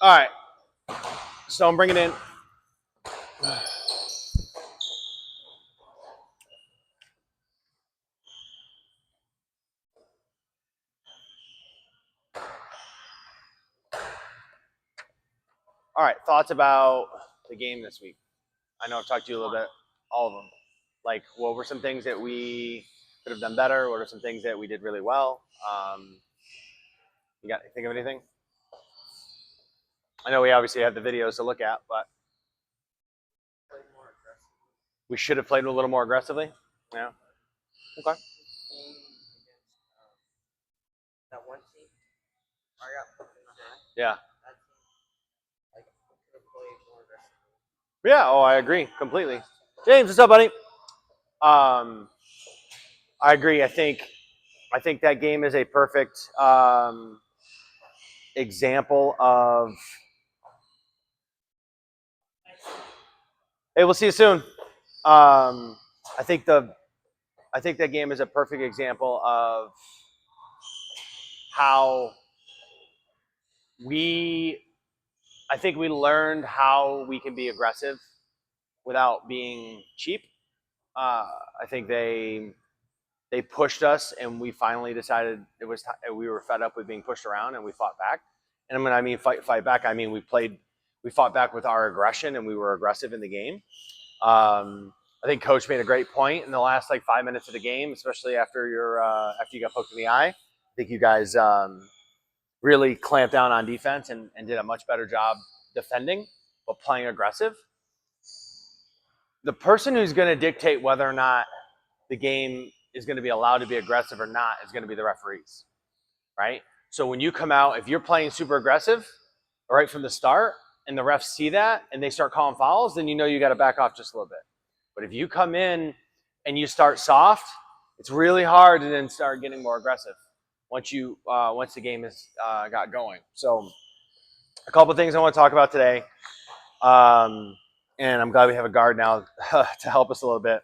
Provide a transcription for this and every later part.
All right. Stone, bring it in. All right. Thoughts about the game this week? I know I've talked to you a little bit, all of them. Like, what were some things that we could have done better? What are some things that we did really well? You think of anything? I know we obviously have the videos to look at, but we should have played a little more aggressively. Yeah. Okay. Yeah. Yeah. Oh, I agree completely. James, what's up, buddy? I agree. I think that game is a perfect example of. Hey, we'll see you soon. Um, I think that game is a perfect example of how we. I think we learned how we can be aggressive without being cheap. I think they pushed us, and we finally decided we were fed up with being pushed around, and we fought back. And when I mean fight back, I mean we fought back with our aggression, and we were aggressive in the game. I think Coach made a great point in the last 5 minutes of the game, especially after you got poked in the eye. I think you guys really clamped down on defense and did a much better job defending, but playing aggressive. The person who's going to dictate whether or not the game is going to be allowed to be aggressive or not is going to be the referees, right? So when you come out, if you're playing super aggressive right from the start and the refs see that and they start calling fouls, then you know you got to back off just a little bit. But if you come in and you start soft, it's really hard to then start getting more aggressive once the game has got going. So a couple of things I want to talk about today. And I'm glad we have a guard now to help us a little bit.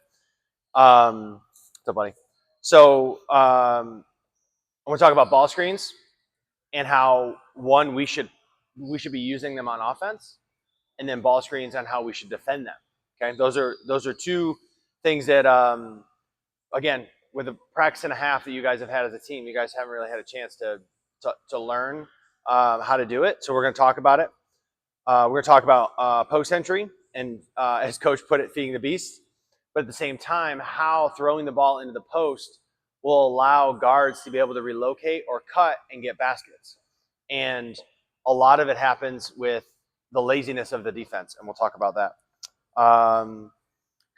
What's up, buddy? So I want to talk about ball screens and how we should be using them on offense, and then ball screens on how we should defend them. Okay, those are two things that again, with a practice and a half that you guys have had as a team, you guys haven't really had a chance to learn how to do it. So we're going to talk about it. We're going to talk about post entry and, as Coach put it, feeding the beast. But at the same time, how throwing the ball into the post will allow guards to be able to relocate or cut and get baskets. And a lot of it happens with the laziness of the defense, and we'll talk about that.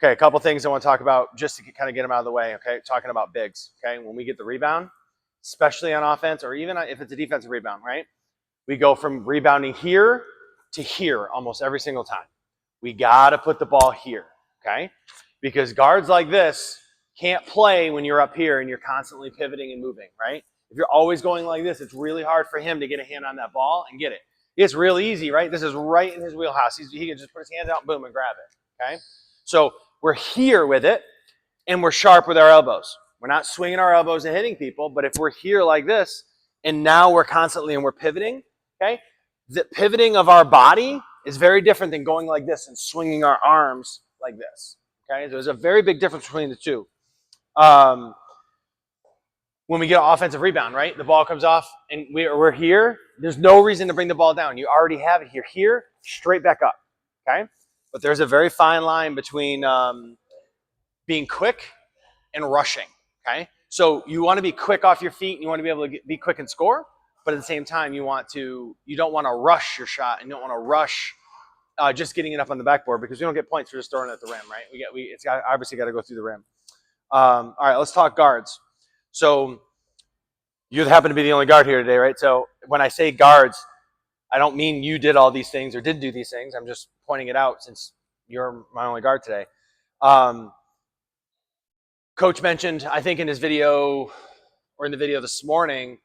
Okay, a couple things I want to talk about just to kind of get them out of the way. Okay, talking about bigs. Okay, when we get the rebound, especially on offense, or even if it's a defensive rebound, right? We go from rebounding here to here almost every single time. We got to put the ball here, okay? Because guards like this can't play when you're up here and you're constantly pivoting and moving, right? If you're always going like this, it's really hard for him to get a hand on that ball and get it. It's real easy, right? This is right in his wheelhouse. He can just put his hands out, boom, and grab it, okay? So we're here with it, and we're sharp with our elbows. We're not swinging our elbows and hitting people, but if we're here like this, and now we're constantly and we're pivoting, okay? The pivoting of our body is very different than going like this and swinging our arms like this, okay? There's a very big difference between the two. When we get an offensive rebound, right? The ball comes off and we're here. There's no reason to bring the ball down. You already have it here, straight back up, okay? But there's a very fine line between being quick and rushing, okay? So you want to be quick off your feet and you want to be able to be quick and score, but at the same time, you don't want to rush your shot and you don't want to rush just getting it up on the backboard because we don't get points for just throwing it at the rim, right? It's obviously got to go through the rim. All right, let's talk guards. So you happen to be the only guard here today, right? So when I say guards, I don't mean you did all these things or didn't do these things. I'm just pointing it out since you're my only guard today. Coach mentioned, I think in his video or in the video this morning,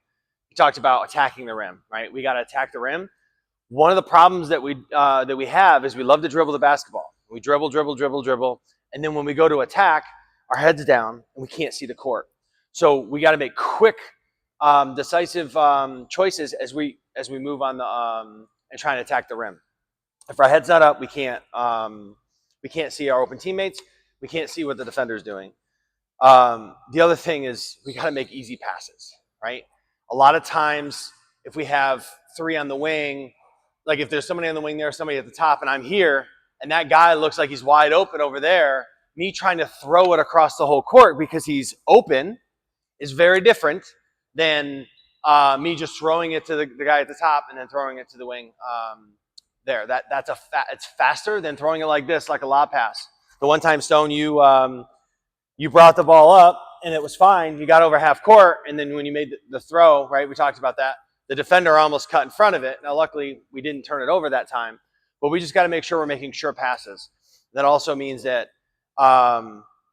he talked about attacking the rim, right? We got to attack the rim. One of the problems that we have is we love to dribble the basketball. We dribble, and then when we go to attack, our head's down and we can't see the court. So we got to make quick, decisive choices as we move on and trying to attack the rim. If our head's not up, we can't see our open teammates. We can't see what the defender's doing. The other thing is we got to make easy passes, right? A lot of times, if we have 3 on the wing, like if there's somebody on the wing there, somebody at the top, and I'm here, and that guy looks like he's wide open over there, me trying to throw it across the whole court because he's open is very different than me just throwing it to the guy at the top and then throwing it to the wing there. It's faster than throwing it like this, like a lob pass. The one time, Stone, you brought the ball up and it was fine. You got over half court, and then when you made the throw, right, we talked about that, the defender almost cut in front of it. Now, luckily, we didn't turn it over that time, but we just got to make sure we're making sure passes. That also means that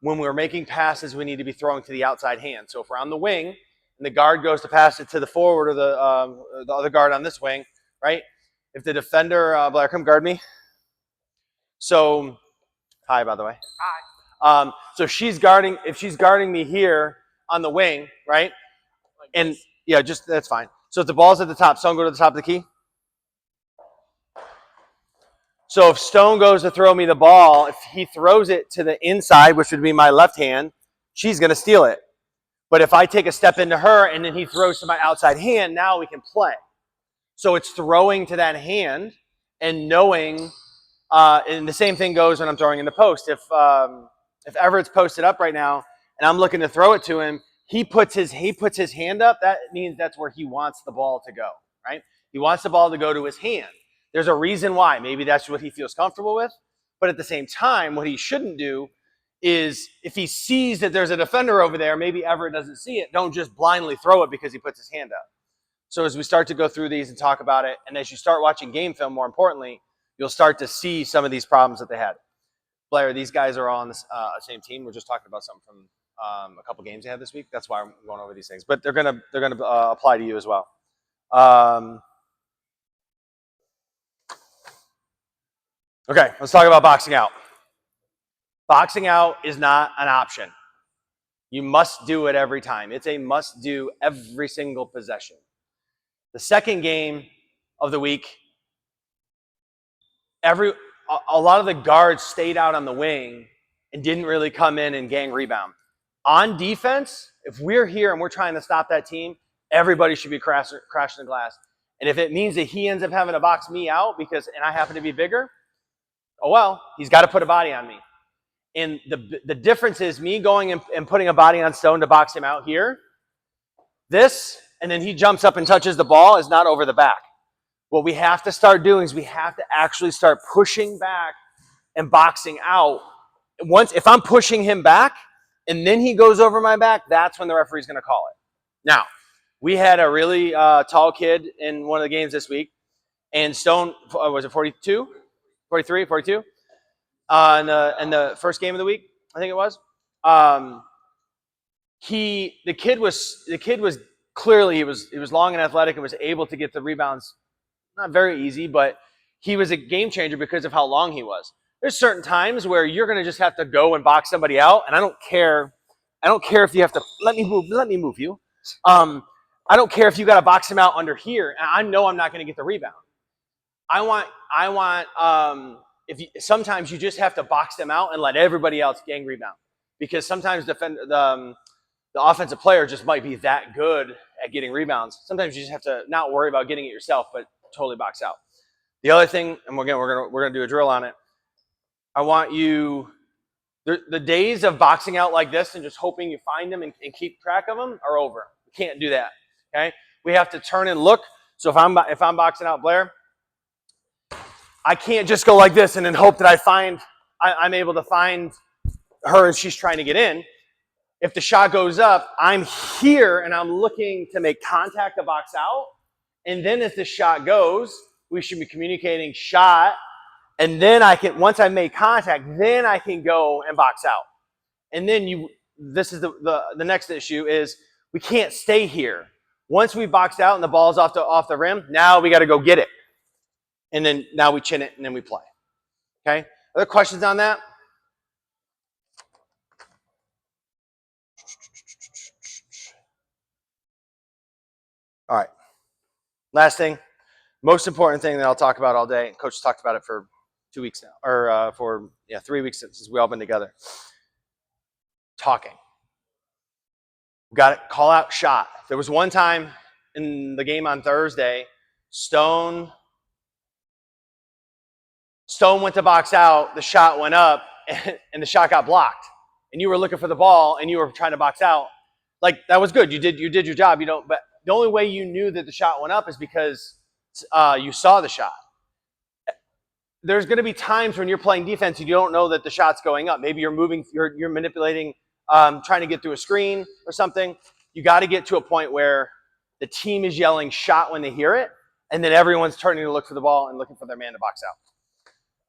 when we're making passes, we need to be throwing to the outside hand. So if we're on the wing and the guard goes to pass it to the forward or the other guard on this wing, right? If the defender, Blair, come guard me. So, hi, by the way. Hi. So if she's guarding me here on the wing, right? Like and this. yeah, just that's fine. So if the ball's at the top, Stone go to the top of the key. So if Stone goes to throw me the ball, if he throws it to the inside, which would be my left hand, she's going to steal it. But if I take a step into her and then he throws to my outside hand, now we can play. So it's throwing to that hand and knowing, and the same thing goes when I'm throwing in the post. If Everett's posted up right now and I'm looking to throw it to him, he puts his hand up. That means that's where he wants the ball to go, right? He wants the ball to go to his hand. There's a reason why. Maybe that's what he feels comfortable with. But at the same time, what he shouldn't do is if he sees that there's a defender over there, maybe Everett doesn't see it, don't just blindly throw it because he puts his hand up. So as we start to go through these and talk about it, and as you start watching game film, more importantly, you'll start to see some of these problems that they had. Blair, these guys are all on the same team. We're just talking about something from a couple games they had this week. That's why I'm going over these things. But they're gonna apply to you as well. Okay, let's talk about boxing out. Boxing out is not an option. You must do it every time. It's a must do every single possession. The second game of the week, a lot of the guards stayed out on the wing and didn't really come in and gang rebound. On defense, if we're here and we're trying to stop that team, everybody should be crashing the glass. And if it means that he ends up having to box me out and I happen to be bigger, oh well, he's got to put a body on me. And the difference is me going and putting a body on Stone to box him out here. This, and then he jumps up and touches the ball, is not over the back. What we have to start doing is we have to actually start pushing back and boxing out. If I'm pushing him back and then he goes over my back, that's when the referee's going to call it. Now, we had a really tall kid in one of the games this week, and Stone, was it 42? 43, 42? In the first game of the week, I think it was. The kid was clearly he was long and athletic and was able to get the rebounds. Not very easy, but he was a game changer because of how long he was. There's certain times where you're going to just have to go and box somebody out, and I don't care if you have to let me move you. I don't care if you got to box him out under here, and I know I'm not going to get the rebound. Sometimes you just have to box them out and let everybody else gang rebound, because sometimes the offensive player just might be that good at getting rebounds. Sometimes you just have to not worry about getting it yourself, but totally box out. The other thing, and we're gonna do a drill on it. I want you. The days of boxing out like this and just hoping you find them and keep track of them are over. We can't do that. Okay, we have to turn and look. So if I'm boxing out Blair, I can't just go like this and then hope that I'm able to find her as she's trying to get in. If the shot goes up, I'm here and I'm looking to make contact to box out. And then as the shot goes, we should be communicating shot. And then once I make contact, then I can go and box out. And then this is the next issue is we can't stay here. Once we boxed out and the ball's off the rim, now we got to go get it. And then now we chin it and then we play. Okay? Other questions on that? All right. Last thing, Most important thing that I'll talk about all day, Coach talked about it for 2 weeks now, or for 3 weeks since we all been together. Talking. Got it. Call out shot. There was one time in the game on Thursday, Stone went to box out, the shot went up, and the shot got blocked. And you were looking for the ball, and you were trying to box out. Like, that was good. You did your job. But the only way you knew that the shot went up is because you saw the shot. There's going to be times when you're playing defense and you don't know that the shot's going up. Maybe you're moving, you're manipulating, trying to get through a screen or something. You got to get to a point where the team is yelling shot when they hear it, and then everyone's turning to look for the ball and looking for their man to box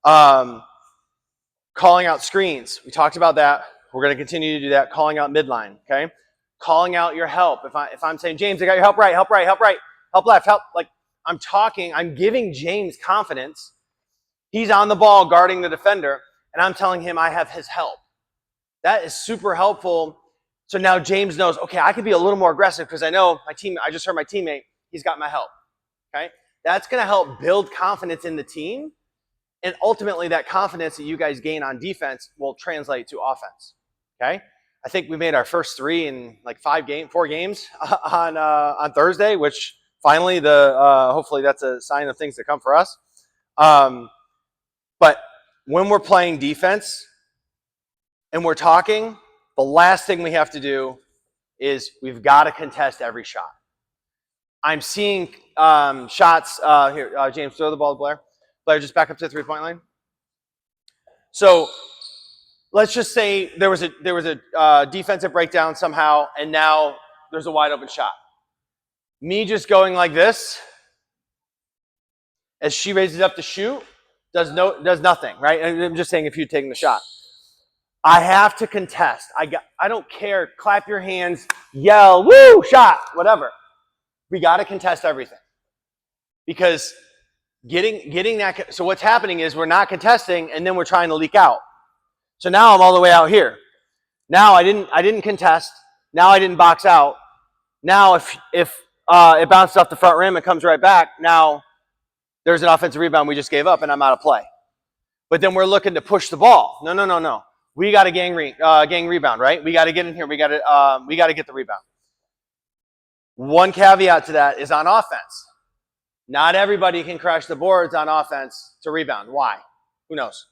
out. Calling out screens. We talked about that. We're going to continue to do that. Calling out midline, okay? Calling out your help. If I'm saying, James, I got your help right, help left, help. Like, I'm talking, I'm giving James confidence. He's on the ball guarding the defender, and I'm telling him I have his help. That is super helpful. So now James knows, okay, I could be a little more aggressive because I know I just heard my teammate, he's got my help, okay? That's going to help build confidence in the team, and ultimately that confidence that you guys gain on defense will translate to offense, okay? I think we made our first 3 in like 4 games on Thursday, which finally hopefully that's a sign of things to come for us. But when we're playing defense and we're talking, the last thing we have to do is we've got to contest every shot. I'm seeing shots here. James, throw the ball to Blair. Blair, just back up to the 3-point line. So let's just say there was a defensive breakdown somehow, and now there's a wide open shot. Me just going like this as she raises up to shoot does nothing, right? I'm just saying if you're taking the shot. I have to contest. I don't care. Clap your hands, yell, woo, shot, whatever. We got to contest everything. Because getting that, so what's happening is we're not contesting and then we're trying to leak out. So now I'm all the way out here. Now I didn't contest. Now I didn't box out. Now if it bounces off the front rim and comes right back, now there's an offensive rebound we just gave up and I'm out of play. But then we're looking to push the ball. No. We got a gang rebound, right? We got to get in here. We got to get the rebound. One caveat to that is on offense. Not everybody can crash the boards on offense to rebound. Why? Who knows?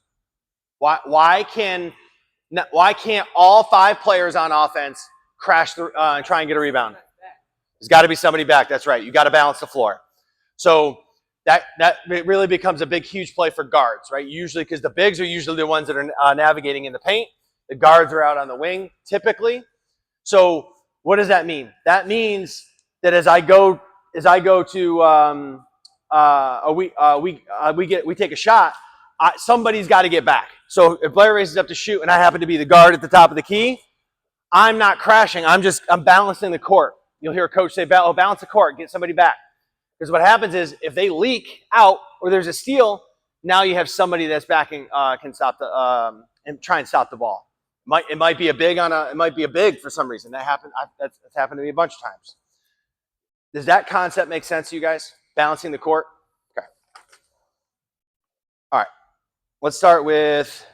Why can't all 5 players on offense crash and try and get a rebound? There's got to be somebody back. That's right. You got to balance the floor. So that really becomes a big, huge play for guards, right? Usually, because the bigs are usually the ones that are navigating in the paint. The guards are out on the wing, typically. So what does that mean? That means that as we take a shot, somebody's got to get back. So if Blair raises up to shoot and I happen to be the guard at the top of the key, I'm not crashing. I'm balancing the court. You'll hear a coach say, balance the court, get somebody back. Because what happens is if they leak out or there's a steal, now you have somebody that's backing can stop and try and stop the ball. It might be a big for some reason. That's happened to me a bunch of times. Does that concept make sense to you guys? Balancing the court? Okay. All right. Let's start with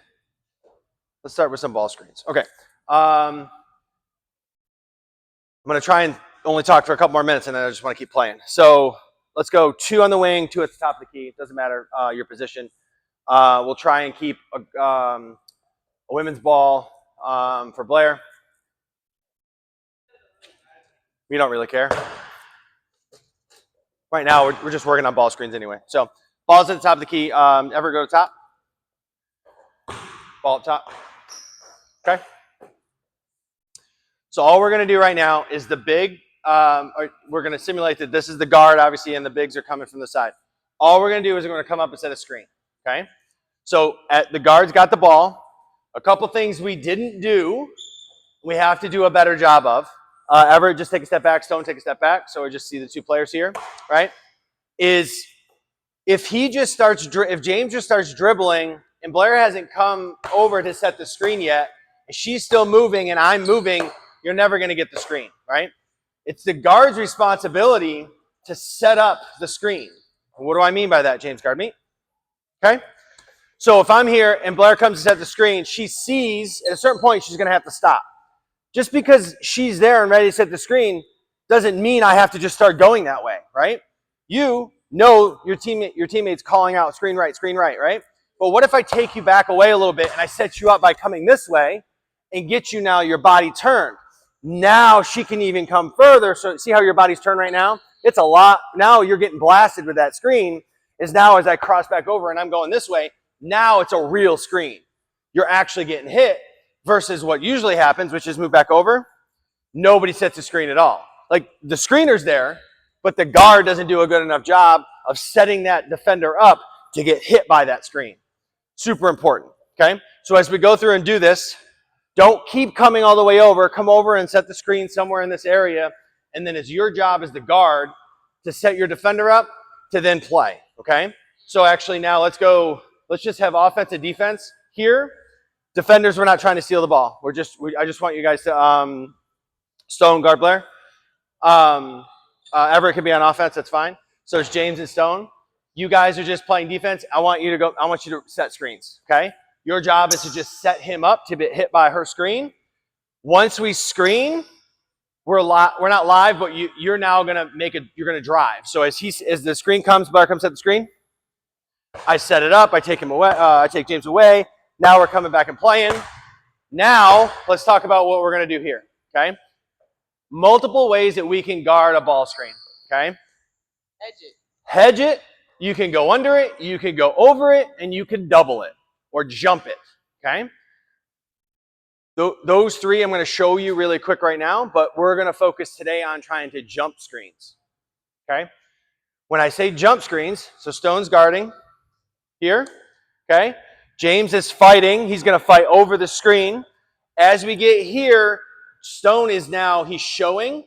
some ball screens. Okay. I'm going to try and only talk for a couple more minutes, and then I just want to keep playing. So let's go 2 on the wing, 2 at the top of the key. It doesn't matter your position. We'll try and keep a women's ball for Blair. We don't really care. Right now, we're just working on ball screens anyway. So balls at the top of the key. Ever go to top? Ball up top. Okay. So all we're going to do right now is the big. We're going to simulate that this is the guard, obviously, and the bigs are coming from the side. All we're going to do is we're going to come up and set a screen. Okay. So the guard's got the ball. A couple things we didn't do, we have to do a better job of. Everett, just take a step back. Stone, take a step back. So we just see the 2 players here, right? Is if James just starts dribbling and Blair hasn't come over to set the screen yet, and she's still moving and I'm moving, you're never going to get the screen, right? It's the guard's responsibility to set up the screen. What do I mean by that, James? Guard me. Okay? So if I'm here and Blair comes to set the screen, she sees at a certain point she's going to have to stop. Just because she's there and ready to set the screen doesn't mean I have to just start going that way, right? You know your teammate's calling out screen right, right? But what if I take you back away a little bit and I set you up by coming this way and get you now your body turned? Now she can even come further. So see how your body's turned right now? It's a lot. Now you're getting blasted with that screen. Is now as I cross back over and I'm going this way, now it's a real screen. You're actually getting hit versus what usually happens, which is move back over. Nobody sets the screen at all. Like the screener's there, but the guard doesn't do a good enough job of setting that defender up to get hit by that screen. Super important, okay? So as we go through and do this, don't keep coming all the way over. Come over and set the screen somewhere in this area, and then it's your job as the guard to set your defender up to then play, okay? So actually now let's just have offense and defense here. Defenders, we're not trying to steal the ball. I just want you guys to Stone, guard Blair. Everett can be on offense, that's fine. So it's James and Stone. You guys are just playing defense. I want you to set screens, okay? Your job is to just set him up to get hit by her screen. Once we screen, we're not live, but you're now gonna you're gonna drive. So as the screen comes, Blair comes set the screen. I set it up, I take him away, I take James away. Now we're coming back and playing. Now let's talk about what we're gonna do here, okay? Multiple ways that we can guard a ball screen, okay? Hedge it. You can go under it, you can go over it, and you can double it or jump it, okay? Those three I'm going to show you really quick right now, but we're going to focus today on trying to jump screens, okay? When I say jump screens, so Stone's guarding here, okay? James is fighting. He's going to fight over the screen. As we get here, Stone is now, he's showing.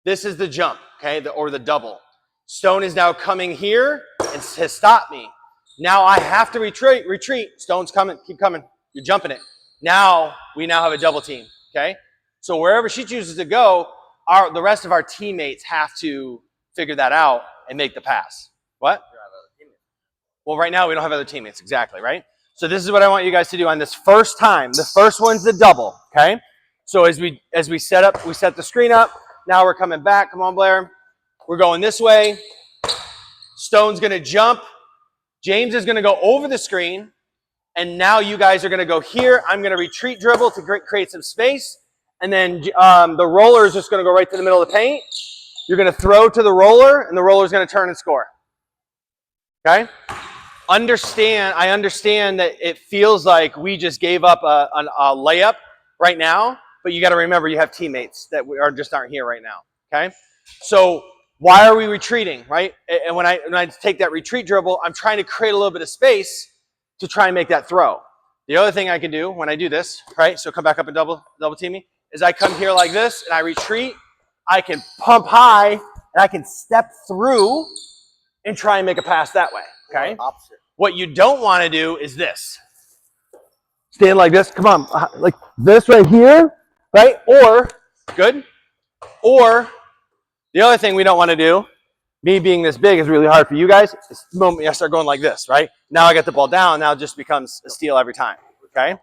This is the jump, okay, or the double. Stone is now coming here and has stopped me. Now I have to retreat. Stone's coming, keep coming. You're jumping it. Now we have a double team, okay? So wherever she chooses to go, the rest of our teammates have to figure that out and make the pass. What? Well, right now we don't have other teammates, exactly, right? So this is what I want you guys to do on this first time. The first one's the double, okay? So as we set the screen up. Now we're coming back. Come on, Blair. We're going this way. Stone's going to jump. James is going to go over the screen. And now you guys are going to go here. I'm going to retreat dribble to create some space. And then the roller is just going to go right to the middle of the paint. You're going to throw to the roller, and the roller is going to turn and score. Okay? I understand that it feels like we just gave up a layup right now, but you got to remember you have teammates that aren't here right now. Okay? So why are we retreating, right? And when I take that retreat dribble, I'm trying to create a little bit of space to try and make that throw. The other thing I can do when I do this, right? So come back up and double team me, is I come here like this and I retreat. I can pump high and I can step through and try and make a pass that way. Okay? Opposite. What you don't want to do is this. Stand like this. Come on. Like this right here, right? Or, good. Or, the other thing we don't want to do, me being this big is really hard for you guys. It's the moment I start going like this, right? Now I get the ball down. Now it just becomes a steal every time, okay?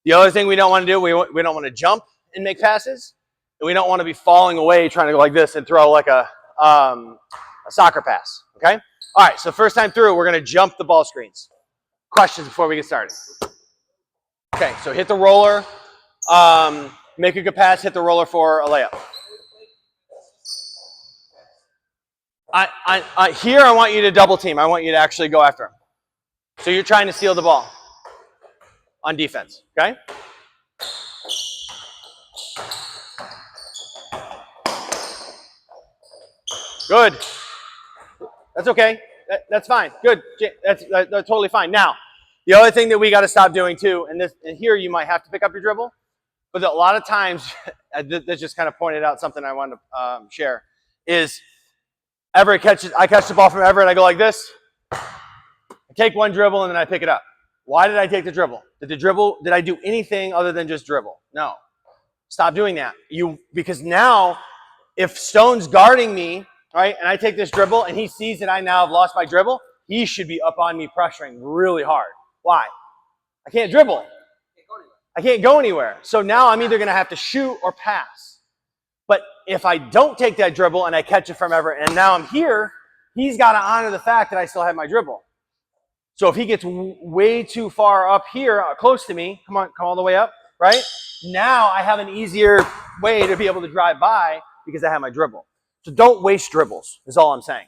The other thing we don't want to do, we don't want to jump and make passes. And we don't want to be falling away trying to go like this and throw like a soccer pass, okay? All right, so first time through, we're going to jump the ball screens. Questions before we get started? Okay, so hit the roller. Make a good pass, hit the roller for a layup. Here, I want you to double team. I want you to actually go after him. So you're trying to steal the ball on defense, okay? Good. That's okay. That's fine. Good. That's totally fine. Now, the other thing that we got to stop doing too, and here you might have to pick up your dribble, but a lot of times, this just kind of pointed out something I wanted to share, is I catch the ball from Everett, I go like this. I take one dribble and then I pick it up. Why did I take the dribble? Did I do anything other than just dribble? No. Stop doing that. Because now, if Stone's guarding me right? And I take this dribble, and he sees that I now have lost my dribble. He should be up on me pressuring really hard. Why? I can't dribble. I can't go anywhere. So now I'm either going to have to shoot or pass. But if I don't take that dribble and I catch it from Everett, and now I'm here, he's got to honor the fact that I still have my dribble. So if he gets way too far up here, close to me, come all the way up, right? Now I have an easier way to be able to drive by because I have my dribble. So don't waste dribbles, is all I'm saying.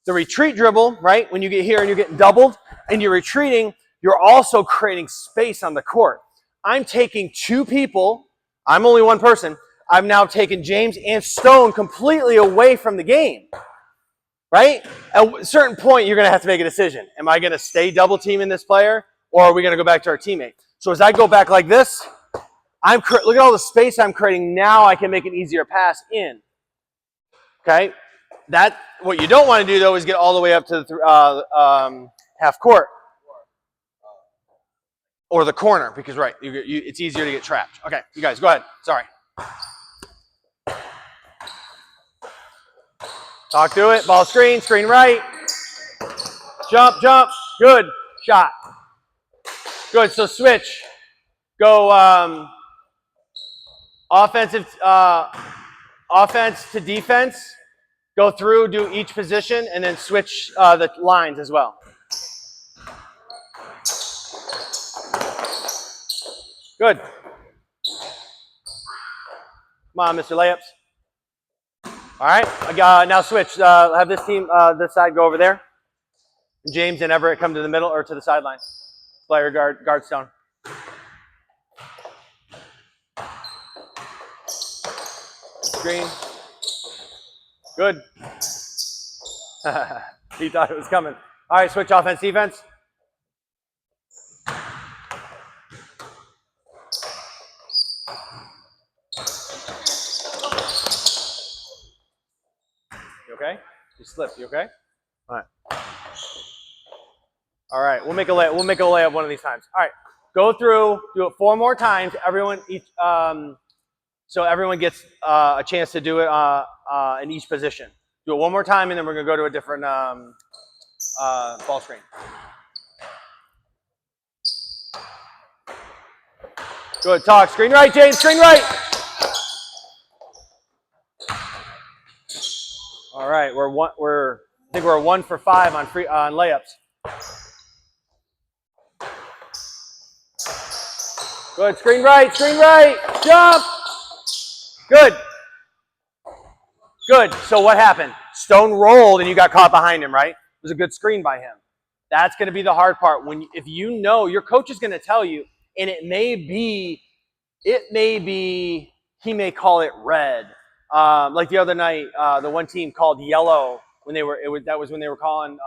The retreat dribble, right? When you get here and you're getting doubled and you're retreating, you're also creating space on the court. I'm taking two people. I'm only one person. I've now taken James and Stone completely away from the game, right? At a certain point, you're going to have to make a decision. Am I going to stay double teaming this player, or are we going to go back to our teammate? So as I go back like this, look at all the space I'm creating. Now I can make an easier pass in. Okay? What you don't want to do, though, is get all the way up to the half court or the corner because, right, it's easier to get trapped. Okay, you guys, go ahead. Sorry. Talk through it. Ball screen right. Jump. Good. Shot. Good. So switch. Go offense to defense. Go through, do each position, and then switch the lines as well. Good. Come on, Mr. Layups. All right. Now switch. Have this team, this side, go over there. James and Everett come to the middle or to the sideline. Player guard Stone. Screen. Good. He thought it was coming. All right, switch offense, defense. You okay? You slipped. You okay? All right. All right. We'll make a layup one of these times. All right. Go through. Do it 4 more times. So everyone gets a chance to do it in each position. Do it 1 more time, and then we're gonna go to a different ball screen. Good. Talk. Screen right, James. Screen right. All right. I think we're 1 for 5 on layups. Good. Screen right. Jump. Good. So what happened? Stone rolled and you got caught behind him, right? It was a good screen by him. That's going to be the hard part. If you know, your coach is going to tell you, and it may be, he may call it red. Like the other night, the one team called yellow that was when they were calling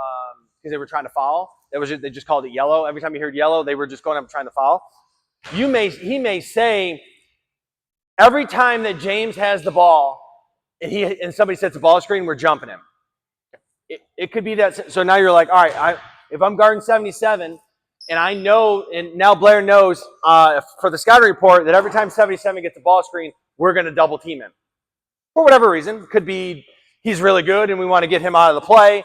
because they were trying to foul. They just called it yellow. Every time you heard yellow, they were just going up trying to foul. He may say every time that James has the ball and somebody sets a ball screen, we're jumping him. It could be that. So now you're like, all right, if I'm guarding 77 and I know, and now Blair knows for the scouting report that every time 77 gets a ball screen, we're going to double team him. For whatever reason. Could be he's really good and we want to get him out of the play.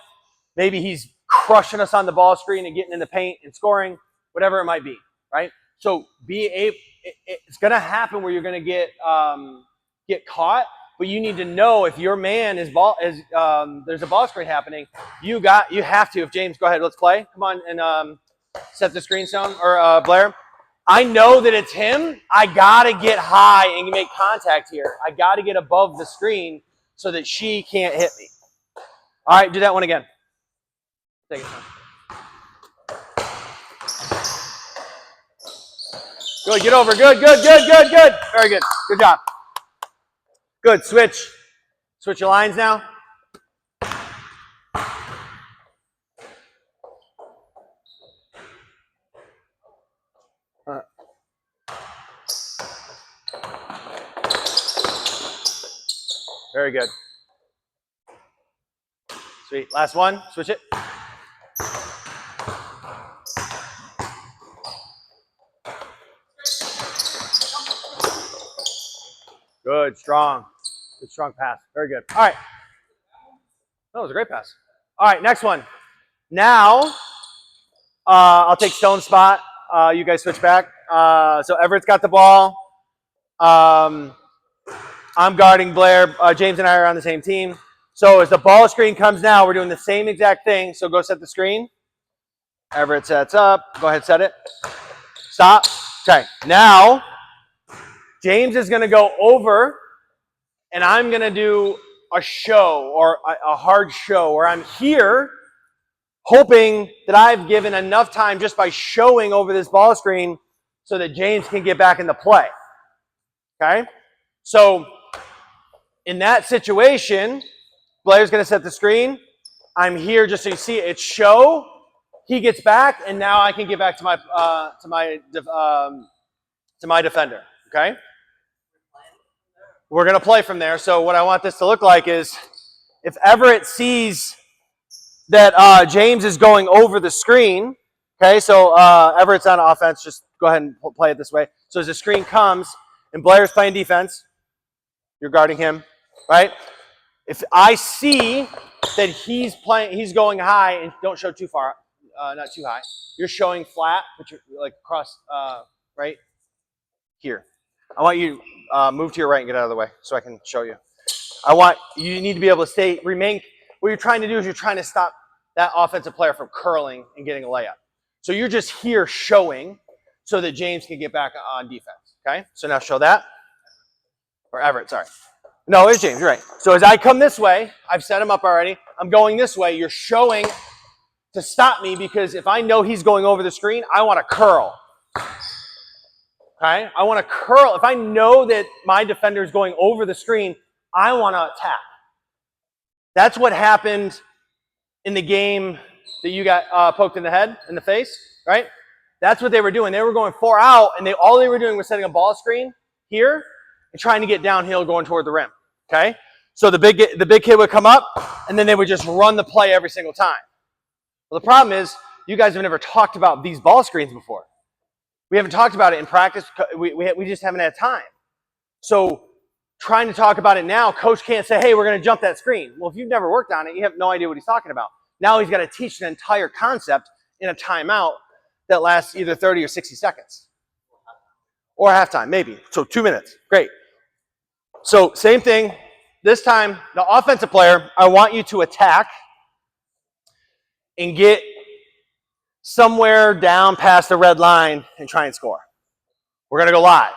Maybe he's crushing us on the ball screen and getting in the paint and scoring, whatever it might be, right? So it's going to happen where you're going to get caught, but you need to know if your man there's a ball screen happening, you have to. If James, go ahead, let's play. Come on and set the screen, Stone or Blair. I know that it's him. I got to get high and make contact here. I got to get above the screen so that she can't hit me. All right, do that one again. Take it, Stone. Good, get over. Good. Very good. Good job. Good, switch. Switch your lines now. Very good. Sweet. Last one. Switch it. Good, strong. Good, strong pass. Very good. All right. That was a great pass. All right, next one. Now, I'll take Stone's spot. You guys switch back. So Everett's got the ball. I'm guarding Blair. James and I are on the same team. So as the ball screen comes now, we're doing the same exact thing. So go set the screen. Everett sets up. Go ahead, set it. Stop. Okay. Now, James is going to go over, and I'm going to do a show or a hard show where I'm here hoping that I've given enough time just by showing over this ball screen so that James can get back into play. Okay? So in that situation, Blair's going to set the screen. I'm here just so you see it. It's show. He gets back, and now I can get back to my defender. Okay? We're going to play from there. So what I want this to look like is if Everett sees that James is going over the screen, okay, so Everett's on offense. Just go ahead and play it this way. So as the screen comes and Blair's playing defense, you're guarding him, right? If I see that he's going high, and don't show too far, not too high. You're showing flat, but you're like across, right here. I want you to move to your right and get out of the way so I can show you. You need to be able to remain. What you're trying to do is you're trying to stop that offensive player from curling and getting a layup. So you're just here showing so that James can get back on defense, okay? So now show that. Or Everett, sorry. No, it's James, you're right. So as I come this way, I've set him up already. I'm going this way. You're showing to stop me because if I know he's going over the screen, I want to curl. Okay? I want to curl. If I know that my defender is going over the screen, I want to attack. That's what happened in the game that you got poked in the face, right? That's what they were doing. They were going 4 out, and all they were doing was setting a ball screen here and trying to get downhill going toward the rim, okay? So the big kid would come up, and then they would just run the play every single time. Well, the problem is you guys have never talked about these ball screens before. We haven't talked about it in practice. We just haven't had time. So trying to talk about it now, coach can't say, hey, we're going to jump that screen. Well, if you've never worked on it, you have no idea what he's talking about. Now he's got to teach an entire concept in a timeout that lasts either 30 or 60 seconds. Or halftime, maybe. So 2 minutes. Great. So same thing. This time, the offensive player, I want you to attack and get somewhere down past the red line and try and score. We're going to go live.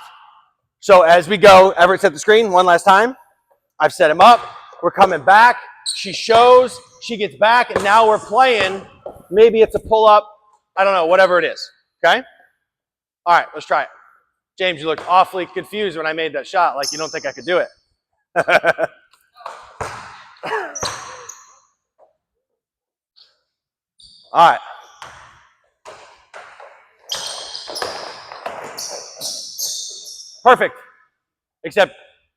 So as we go, Everett set the screen one last time. I've set him up. We're coming back. She shows. She gets back. And now we're playing. Maybe it's a pull-up. I don't know. Whatever it is. Okay? All right. Let's try it. James, you looked awfully confused when I made that shot. Like you don't think I could do it. All right. Perfect. Except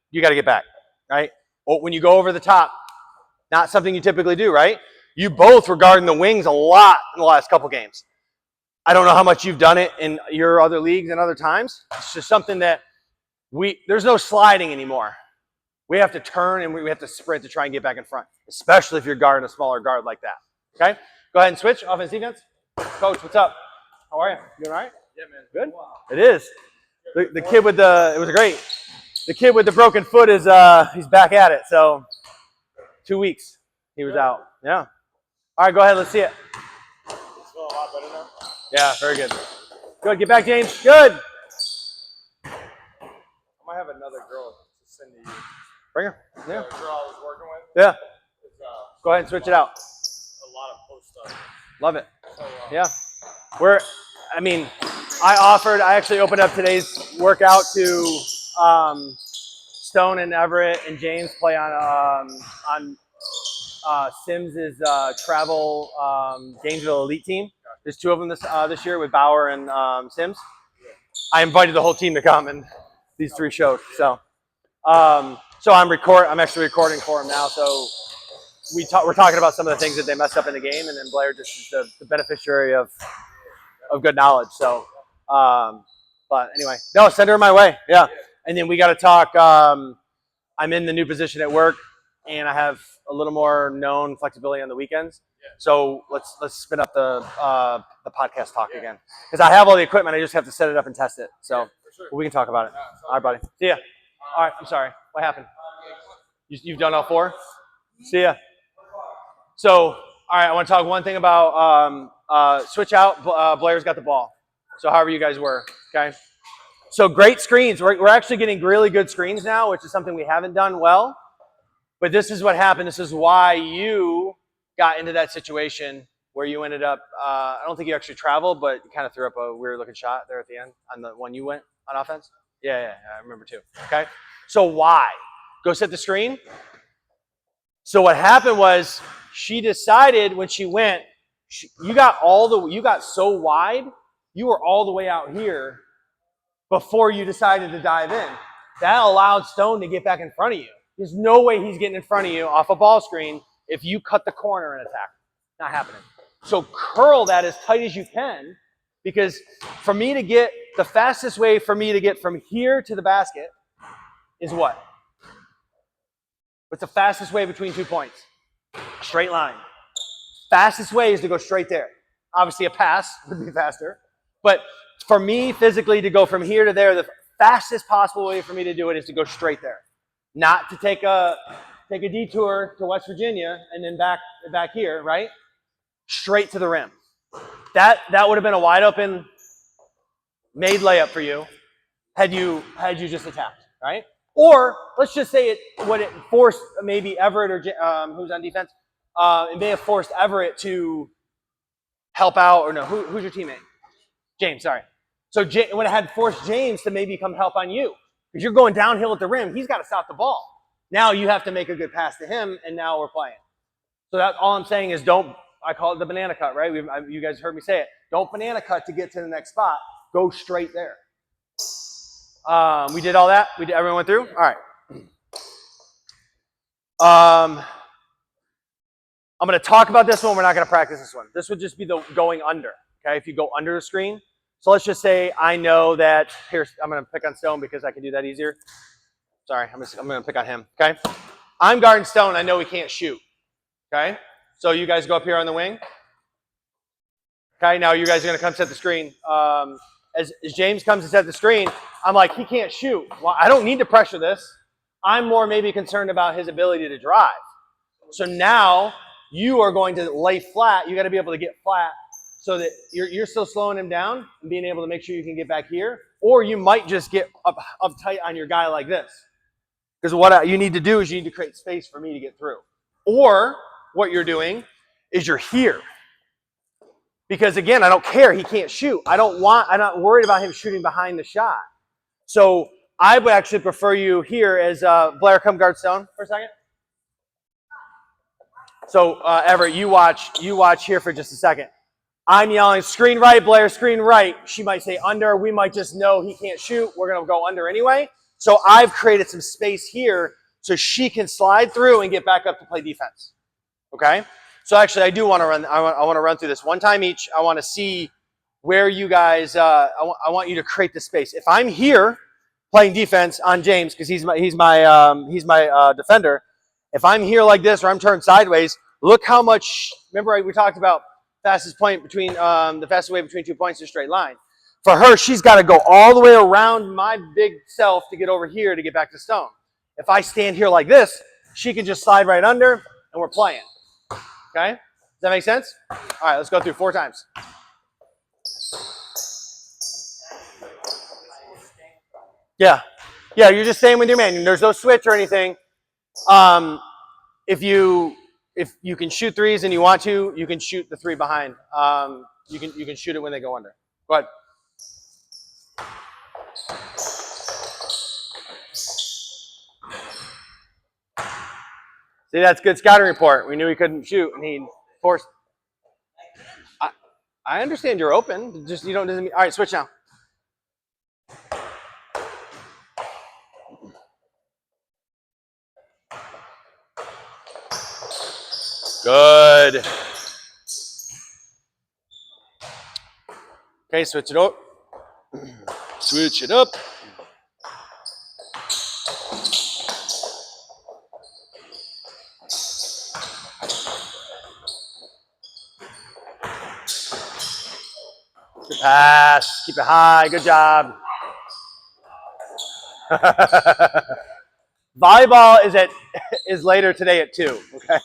you got to get back, right? When you go over the top, not something you typically do, right? You both were guarding the wings a lot in the last couple games. I don't know how much you've done it in your other leagues and other times. It's just something that there's no sliding anymore. We have to turn and we have to sprint to try and get back in front, especially if you're guarding a smaller guard like that. Okay? Go ahead and switch. Offense, defense. Coach, what's up? How are you? You doing all right? Yeah, man. Good? Wow. It is. The kid with it was great. The kid with the broken foot is, he's back at it. So 2 weeks he was out. Yeah. All right, go ahead. Let's see it. It's feeling a lot better now. Yeah, very good. Good. Get back, James. Good. I might have another girl to send to you. Bring her. Yeah. The girl I was working with. Yeah. Is, go ahead and switch it out. A lot of post stuff. Love it. So, yeah. I actually opened up today's workout to Stone and Everett and James play on Sims' travel Gainesville Elite team. There's 2 of them this year with Bauer and Sims. I invited the whole team to come, and these 3 showed. So, I'm actually recording for them now. So we're talking about some of the things that they messed up in the game, and then Blair just is the beneficiary of good knowledge. So, but anyway, no, send her my way. Yeah, and then we got to talk. I'm in the new position at work. and I have a little more known flexibility on the weekends. So let's spin up the podcast talk again, because I have all the equipment. I just have to set it up and test it. So we can talk about it. All right, buddy. See ya. All right. I'm sorry. What happened? You've done all 4? See ya. So, all right. I want to talk one thing about switch out. Blair's got the ball. So however you guys were. Okay. So great screens. We're actually getting really good screens now, which is something we haven't done well. But this is what happened. This is why you got into that situation where you ended up, I don't think you actually traveled, but you kind of threw up a weird looking shot there at the end on the one you went on offense. Yeah, I remember too. Okay. So why? Go set the screen. So what happened was she decided when she went, you got so wide, you were all the way out here before you decided to dive in. That allowed Stone to get back in front of you. There's no way he's getting in front of you off a ball screen if you cut the corner and attack. Not happening. So curl that as tight as you can, because for me to get, the fastest way for me to get from here to the basket is what? What's the fastest way between 2 points? Straight line. Fastest way is to go straight there. Obviously a pass would be faster, but for me physically to go from here to there, the fastest possible way for me to do it is to go straight there. Not to take a detour to West Virginia and then back here, right? Straight to the rim. That would have been a wide open made layup for you had you just attacked, right? Or let's just say it forced maybe Everett or who's on defense, it may have forced Everett to help out, or no, who's your teammate? James, sorry. So when it had forced James to maybe come help on you, because you're going downhill at the rim, he's got to stop the ball. Now you have to make a good pass to him, and now we're playing. So that's all I'm saying is don't, I call it the banana cut, right? You guys heard me say it. Don't banana cut to get to the next spot. Go straight there. We did all that? Everyone went through? All right. I'm going to talk about this one. We're not going to practice this one. This would just be the going under, okay? If you go under the screen. So let's just say I know that, here, I'm going to pick on Stone because I can do that easier. Sorry, I'm going to pick on him, okay? I'm guarding Stone. I know he can't shoot, okay? So you guys go up here on the wing. Okay, now you guys are going to come set the screen. As James comes to set the screen, I'm like, he can't shoot. Well, I don't need to pressure this. I'm more maybe concerned about his ability to drive. So now you are going to lay flat. You got to be able to get flat so that you're still slowing him down and being able to make sure you can get back here. Or you might just get up tight on your guy like this. Because what you need to do is you need to create space for me to get through. Or what you're doing is you're here. Because again, I don't care. He can't shoot. I'm not worried about him shooting behind the shot. So I would actually prefer you here as Blair, come guard Stone for a second. So Everett, you watch here for just a second. I'm yelling, screen right, Blair, screen right. She might say under. We might just know he can't shoot. We're going to go under anyway. So I've created some space here so she can slide through and get back up to play defense. Okay? So actually, I do want to run. I want to run through this one time each. I want to see where you guys. I want you to create the space. If I'm here playing defense on James because he's my defender. If I'm here like this or I'm turned sideways, look how much. Remember we talked about fastest point between the fastest way between 2 points is a straight line. For her, she's got to go all the way around my big self to get over here to get back to Stone. If I stand here like this, she can just slide right under, and we're playing. Okay? Does that make sense? All right, let's go through 4 times. Yeah. Yeah, you're just staying with your man. There's no switch or anything. If you can shoot threes and you want to, you can shoot the 3 behind. You can shoot it when they go under. Go ahead. See, that's good scouting report. We knew he couldn't shoot, and he forced. I understand you're open. Just you don't. Doesn't mean, all right, switch now. Good. Okay, switch it up. Switch it up. Good pass. Keep it high. Good job. Volleyball is later today at 2. Okay.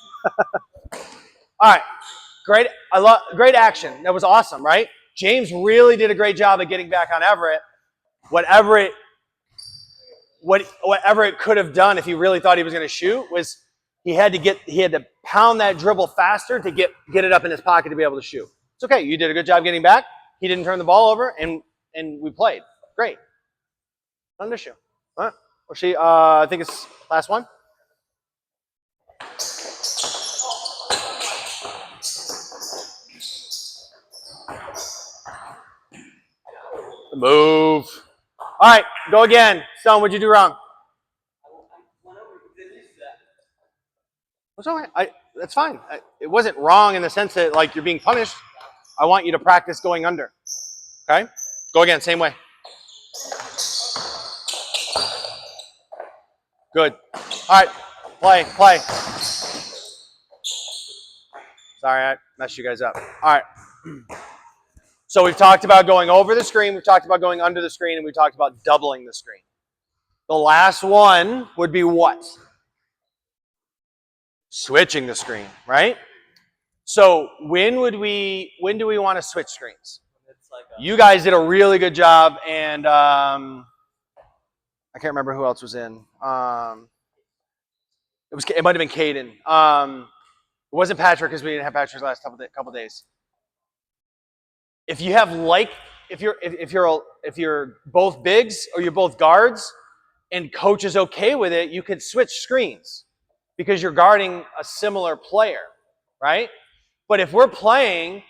All right. Great. Great action. That was awesome, right? James really did a great job of getting back on Everett. Whatever it could have done if he really thought he was going to shoot was he had to pound that dribble faster to get it up in his pocket to be able to shoot. It's okay. You did a good job getting back. He didn't turn the ball over, and we played. Great. Not an issue. All right. Well, I think it's last one. Move. All right, go again. Stone, what'd you do wrong? What's wrong? That's fine. It wasn't wrong in the sense that like you're being punished. I want you to practice going under. Okay? Go again, same way. Good. All right, play. Sorry, I messed you guys up. All right. So we've talked about going over the screen, we've talked about going under the screen, and we talked about doubling the screen. The last one would be what? Switching the screen, right? So when do we want to switch screens? You guys did a really good job, and I can't remember who else was in. It might have been Caden. It wasn't Patrick because we didn't have Patrick's last couple days. If you have if you're both bigs or you're both guards, and coach is okay with it, you could switch screens because you're guarding a similar player, right? But if we're playing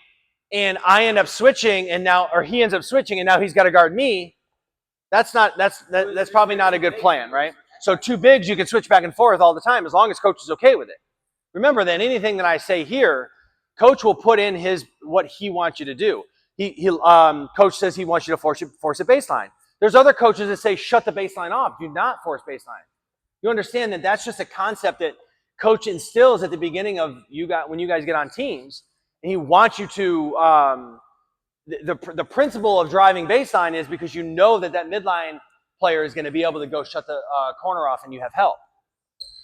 and I end up switching or he ends up switching and now he's got to guard me, that's probably not a good plan, right? So 2 bigs, you can switch back and forth all the time as long as coach is okay with it. Remember that anything that I say here, coach will put in what he wants you to do. Coach says he wants you to force a baseline. There's other coaches that say shut the baseline off. Do not force baseline. You understand that that's just a concept that coach instills at the beginning of when you guys get on teams, and he wants you to. The principle of driving baseline is because you know that midline player is going to be able to go shut the corner off, and you have help.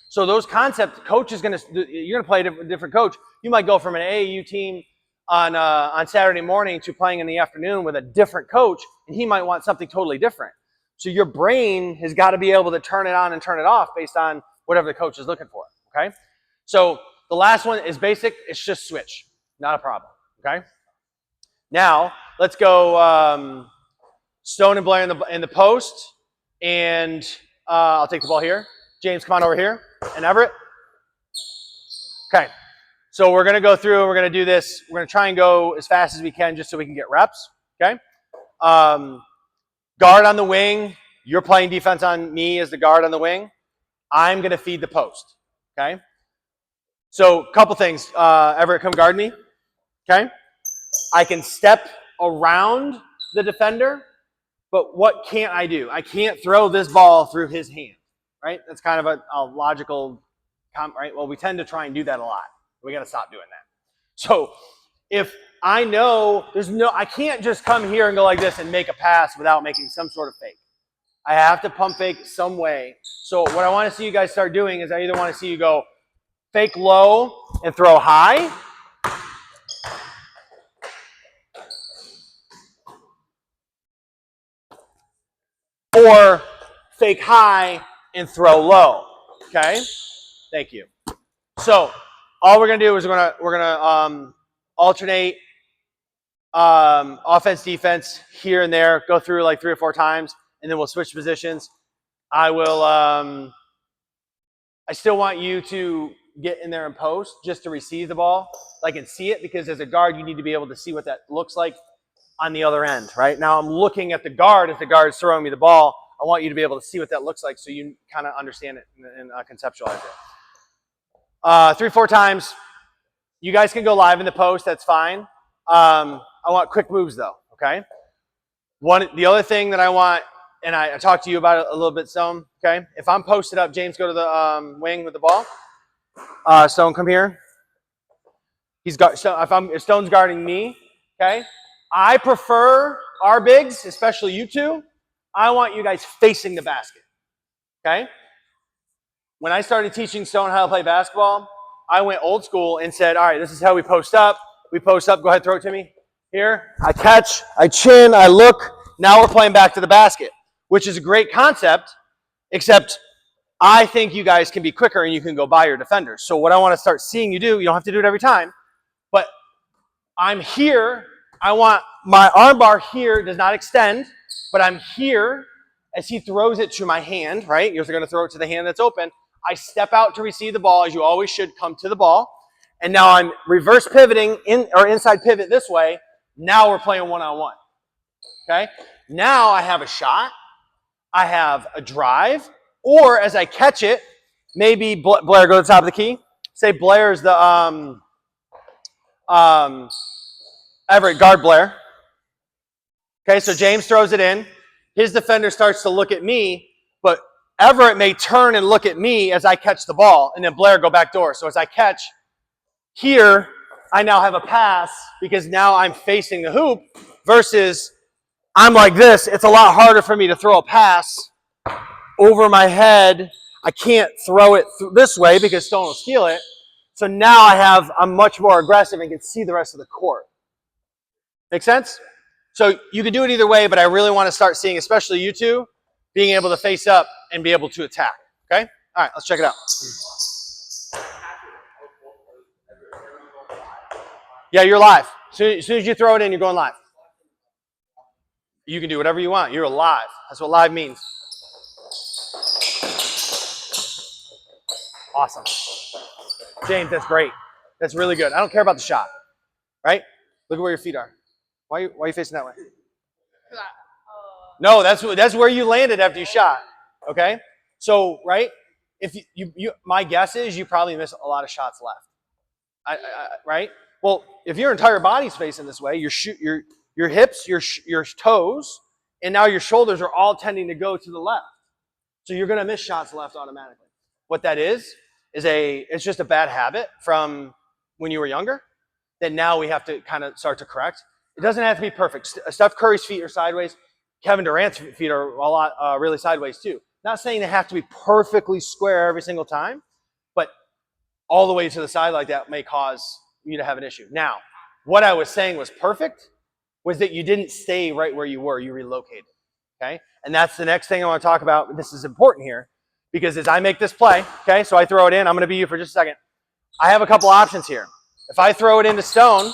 So those concepts, you're going to play a different coach. You might go from an AAU team on Saturday morning to playing in the afternoon with a different coach, and he might want something totally different. So your brain has got to be able to turn it on and turn it off based on whatever the coach is looking for, okay? So the last one is basic. It's just switch. Not a problem, okay? Now, let's go Stone and Blair in the post, and I'll take the ball here. James, come on over here. And Everett. Okay. So we're going to go through, we're going to do this. We're going to try and go as fast as we can just so we can get reps, okay? Guard on the wing. You're playing defense on me as the guard on the wing. I'm going to feed the post, okay? So a couple things. Everett, come guard me, okay? I can step around the defender, but what can't I do? I can't throw this ball through his hand, right? That's kind of a logical, right? Well, we tend to try and do that a lot. We got to stop doing that. So if I know I can't just come here and go like this and make a pass without making some sort of fake. I have to pump fake some way. So what I want to see you guys start doing is I either want to see you go fake low and throw high, or fake high and throw low, okay? Thank you. So all we're gonna do is we're gonna alternate offense, defense here and there, go through like 3 or 4 times, and then we'll switch positions. I still want you to get in there and post just to receive the ball, like and see it, because as a guard, you need to be able to see what that looks like on the other end, right? Now I'm looking at the guard as the guard's throwing me the ball. I want you to be able to see what that looks like so you kind of understand it and conceptualize it. 3 or 4 times. You guys can go live in the post. That's fine. I want quick moves though. Okay. The other thing that I want, and I talked to you about it a little bit, Stone. Okay. If I'm posted up, James, go to the wing with the ball. Stone, come here. So if Stone's guarding me, okay, I prefer our bigs, especially you two. I want you guys facing the basket, okay? When I started teaching Stone how to play basketball, I went old school and said, all right, this is how we post up. We post up, go ahead, throw it to me. Here, I catch, I chin, I look. Now we're playing back to the basket, which is a great concept, except I think you guys can be quicker and you can go by your defenders. So what I want to start seeing you do, you don't have to do it every time, but I'm here. I want my arm bar here does not extend, but I'm here as he throws it to my hand, right? You're going to throw it to the hand that's open. I step out to receive the ball, as you always should come to the ball. And now I'm reverse pivoting in or inside pivot this way. Now we're playing one-on-one. Okay? Now I have a shot. I have a drive. Or as I catch it, maybe Blair, go to the top of the key. Say Blair's the Everett, guard Blair. Okay, so James throws it in. His defender starts to look at me, but Everett may turn and look at me as I catch the ball, and then Blair go back door. So as I catch here, I now have a pass because now I'm facing the hoop versus I'm like this. It's a lot harder for me to throw a pass over my head. I can't throw it this way because Stone will steal it. So now I'm much more aggressive and can see the rest of the court. Make sense? So you can do it either way, but I really want to start seeing, especially you two, being able to face up and be able to attack. Okay? All right, let's check it out. Yeah, you're live. As soon as you throw it in, you're going live. You can do whatever you want. You're live. That's what live means. Awesome. James, that's great. That's really good. I don't care about the shot, right? Look at where your feet are. Why are you facing that way? No, that's where you landed after you shot. Okay? So, right? If my guess is you probably miss a lot of shots left. Right? Well, if your entire body's facing this way, your hips, your toes, and now your shoulders are all tending to go to the left. So you're going to miss shots left automatically. What that is it's just a bad habit from when you were younger that now we have to kind of start to correct. It doesn't have to be perfect. Steph Curry's feet are sideways. Kevin Durant's feet are a lot really sideways too. Not saying they have to be perfectly square every single time, but all the way to the side like that may cause you to have an issue. Now, what I was saying was perfect was that you didn't stay right where you were. You relocated. Okay? And that's the next thing I want to talk about. This is important here because as I make this play, okay, so I throw it in. I'm going to be you for just a second. I have a couple options here. If I throw it into Stone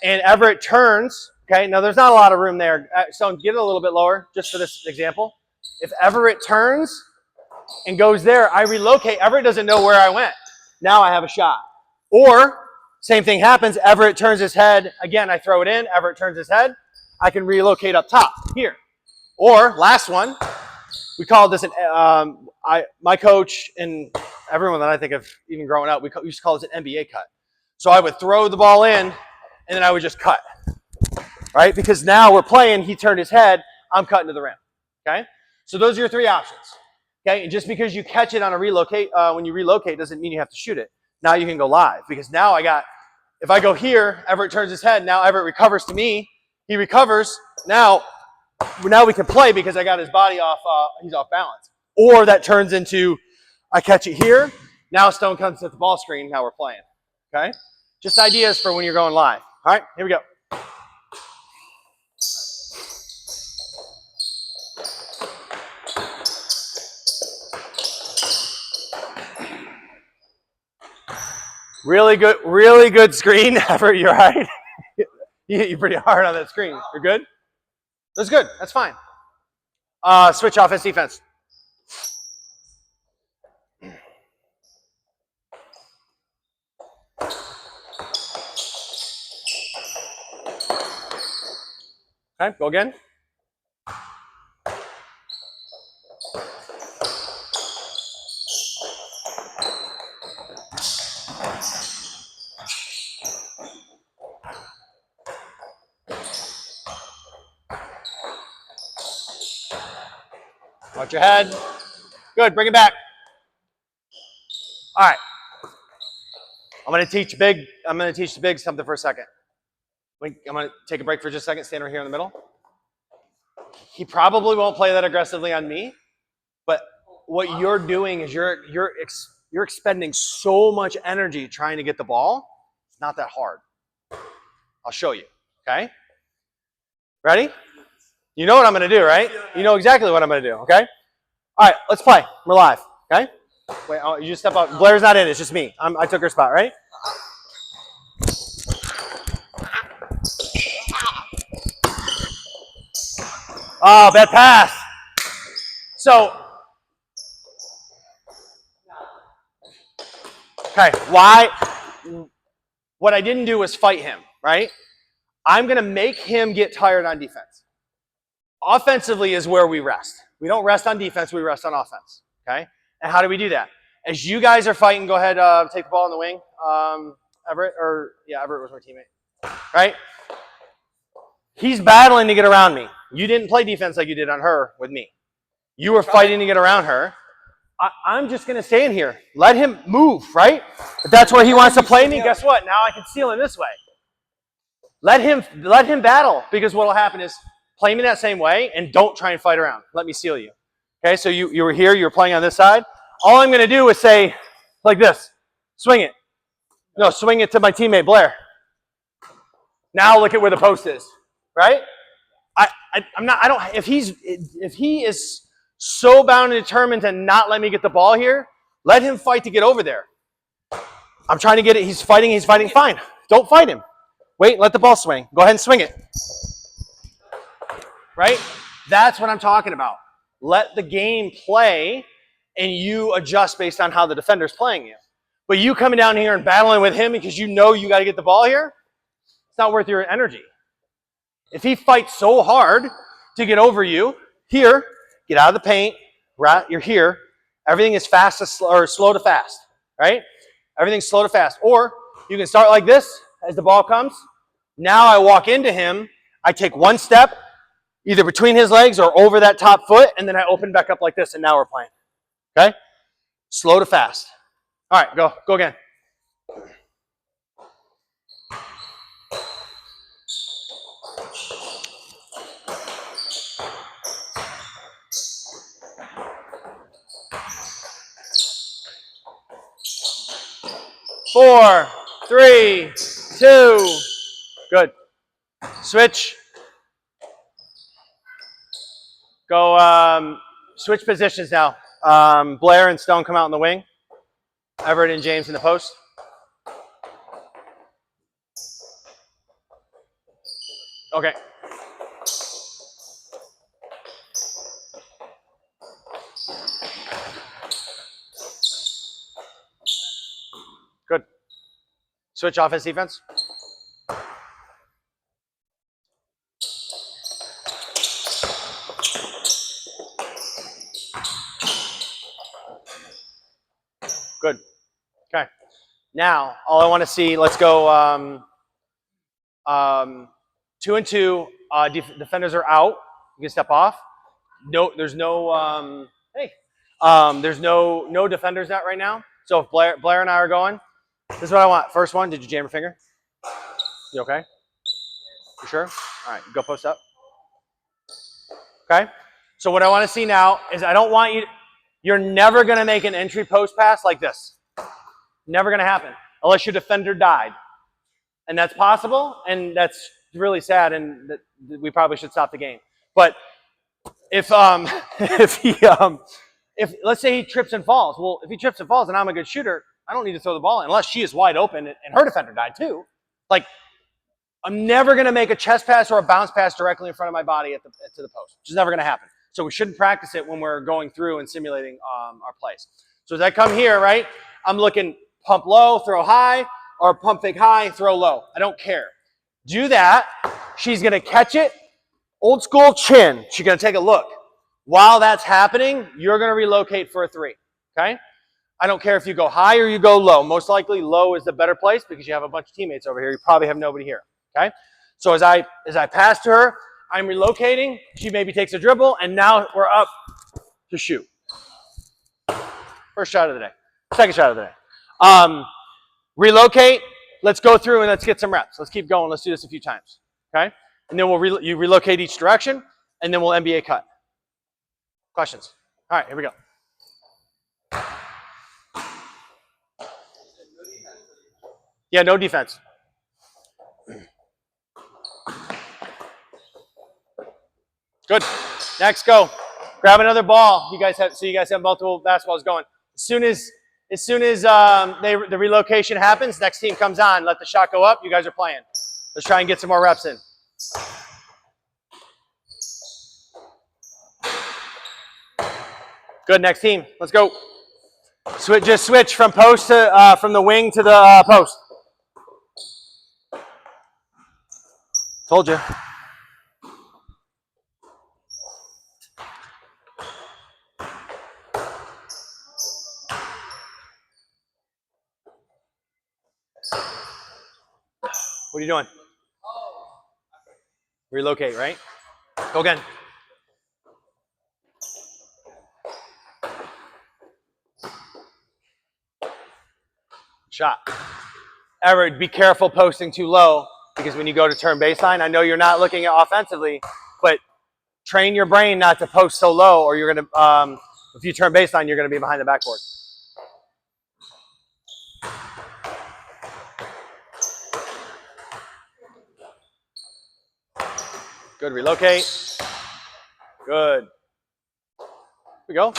and Everett turns, okay, now there's not a lot of room there. Stone, get it a little bit lower just for this example. If Everett turns and goes there, I relocate. Everett doesn't know where I went. Now I have a shot. Or, same thing happens. Everett turns his head. Again, I throw it in. Everett turns his head. I can relocate up top here. Or, last one, we call this my coach and everyone that I think of even growing up, we used to call this an NBA cut. So I would throw the ball in, and then I would just cut, right? Because now we're playing, he turned his head, I'm cutting to the rim, okay? So those are your three options, okay? And just because you catch it on a relocate, when you relocate doesn't mean you have to shoot it. Now you can go live, because now if I go here, Everett turns his head, now Everett recovers to me, he recovers, now we can play because I got his body off, he's off balance. Or that turns into, I catch it here, now Stone comes to the ball screen, now we're playing, okay? Just ideas for when you're going live. All right, here we go. Really good screen. Everett, you're right. You hit you pretty hard on that screen. You're good? That's good. That's fine. Switch offense, defense. Okay, go again. Watch your head. Good, bring it back. All right. I'm going to teach the big something for a second. I'm going to take a break for just a second, stand over here in the middle. He probably won't play that aggressively on me, but what you're doing is you're expending so much energy trying to get the ball. It's not that hard. I'll show you, okay? Ready? You know what I'm going to do, right? You know exactly what I'm going to do, okay? All right, let's play. We're live, okay? Wait, oh, you just step out. Blair's not in. It's just me. I took her spot, right? Oh, bad pass. So, okay, why? What I didn't do was fight him, right? I'm going to make him get tired on defense. Offensively is where we rest. We don't rest on defense, we rest on offense, okay? And how do we do that? As you guys are fighting, go ahead, take the ball in the wing. Everett was my teammate, right? He's battling to get around me. You didn't play defense like you did on her with me. You were fighting to get around her. I'm just going to stay in here. Let him move, right? If that's where he wants to play me, guess what? Now I can seal him this way. Let him battle, because what will happen is play me that same way and don't try and fight around. Let me seal you. Okay, so you were here, you were playing on this side. All I'm going to do is say, like this, swing it. No, swing it to my teammate, Blair. Now look at where the post is, right? If he is so bound and determined to not let me get the ball here, let him fight to get over there. I'm trying to get it, he's fighting, fine. Don't fight him. Wait, let the ball swing. Go ahead and swing it. Right? That's what I'm talking about. Let the game play, and you adjust based on how the defender's playing you. But you coming down here and battling with him because you know you got to get the ball here, it's not worth your energy. If he fights so hard to get over you, here, get out of the paint, right? You're here. Everything is fast to or slow to fast, right? Everything's slow to fast. Or you can start like this as the ball comes. Now I walk into him. I take one step, either between his legs or over that top foot, and then I open back up like this, and now we're playing. Okay? Slow to fast. All right, go again. Four, three, two. Good. Switch. Go switch positions now. Blair and Stone come out in the wing. Everett and James in the post. Okay. Good. Switch offense, defense. Good. Okay. Now, all I want to see, let's go 2 and 2. Defenders are out. You can step off. No, there's no there's no defenders out right now. So if Blair and I are going, this is what I want. First one, did you jam your finger? You okay? You sure? All right, go post up. Okay? So what I want to see now is I don't want you, you're never going to make an entry post pass like this. Never going to happen unless your defender died. And that's possible, and that's really sad, and we probably should stop the game. But if if let's say he trips and falls, well, if he trips and falls and I'm a good shooter, I don't need to throw the ball in unless she is wide open and her defender died too. Like, I'm never going to make a chest pass or a bounce pass directly in front of my body to the post, which is never going to happen. So we shouldn't practice it when we're going through and simulating our plays. So as I come here, right, I'm looking pump low, throw high, or pump fake high, throw low. I don't care. Do that. She's going to catch it. Old school chin. She's going to take a look. While that's happening, you're going to relocate for a three. Okay? I don't care if you go high or you go low. Most likely low is the better place because you have a bunch of teammates over here. You probably have nobody here. Okay? So as I pass to her, I'm relocating. She maybe takes a dribble, and now we're up to shoot. First shot of the day. Second shot of the day. Relocate. let's go through and let's get some reps. Let's keep going. Let's do this a few times. Okay? And then you relocate each direction, and then we'll NBA cut. Questions? All right, here we go. Yeah, no defense. Good. Next, go. Grab another ball. You guys have multiple basketballs going. As soon as the relocation happens, next team comes on. Let the shot go up. You guys are playing. Let's try and get some more reps in. Good. Next team. Let's go. Just switch from post to from the wing to the post. Told you. What are you doing? Relocate, right? Go again. Shot. Everett, be careful posting too low, because when you go to turn baseline, I know you're not looking at offensively, but train your brain not to post so low, or you're going to, if you turn baseline, you're going to be behind the backboard. Good, relocate. Good. Here we go.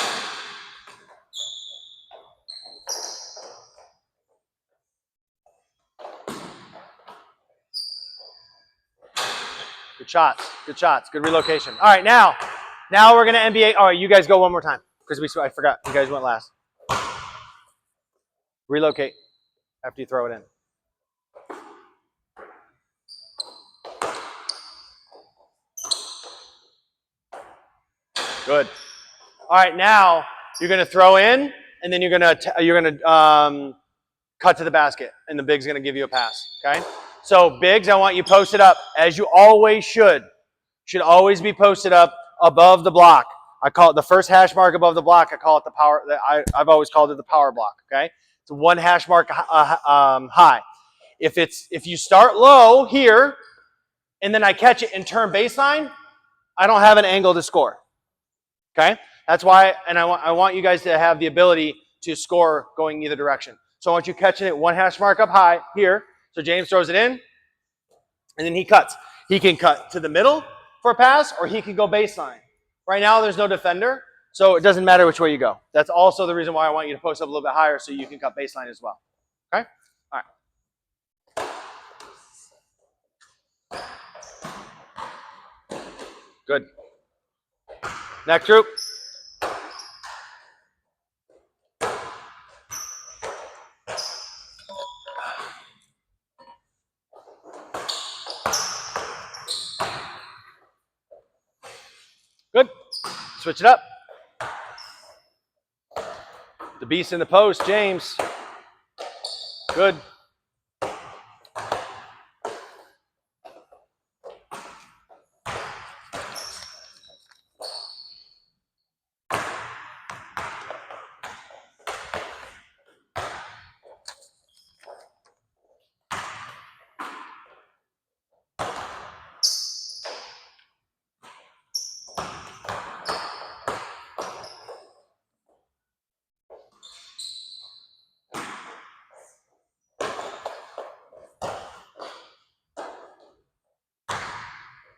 Good shots. Good shots. Good relocation. All right, now we're going to NBA. All right, you guys go one more time, because I forgot. You guys went last. Relocate after you throw it in. Good. All right, now you're going to throw in, and then you're going to cut to the basket, and the big's going to give you a pass. Okay. So bigs, I want you posted up as you always should. Should always be posted up above the block. I call it the first hash mark above the block. I call it the power. I've always called it the power block. Okay. It's one hash mark high. If you start low here, and then I catch it and turn baseline, I don't have an angle to score. Okay. That's why, and I want you guys to have the ability to score going either direction. So I want you catching it one hash mark up high here. So James throws it in, and then he cuts. He can cut to the middle for a pass, or he can go baseline. Right now, there's no defender, so it doesn't matter which way you go. That's also the reason why I want you to post up a little bit higher, so you can cut baseline as well. Okay? All right. Good. Next group. Good. Switch it up. The beast in the post, James. Good.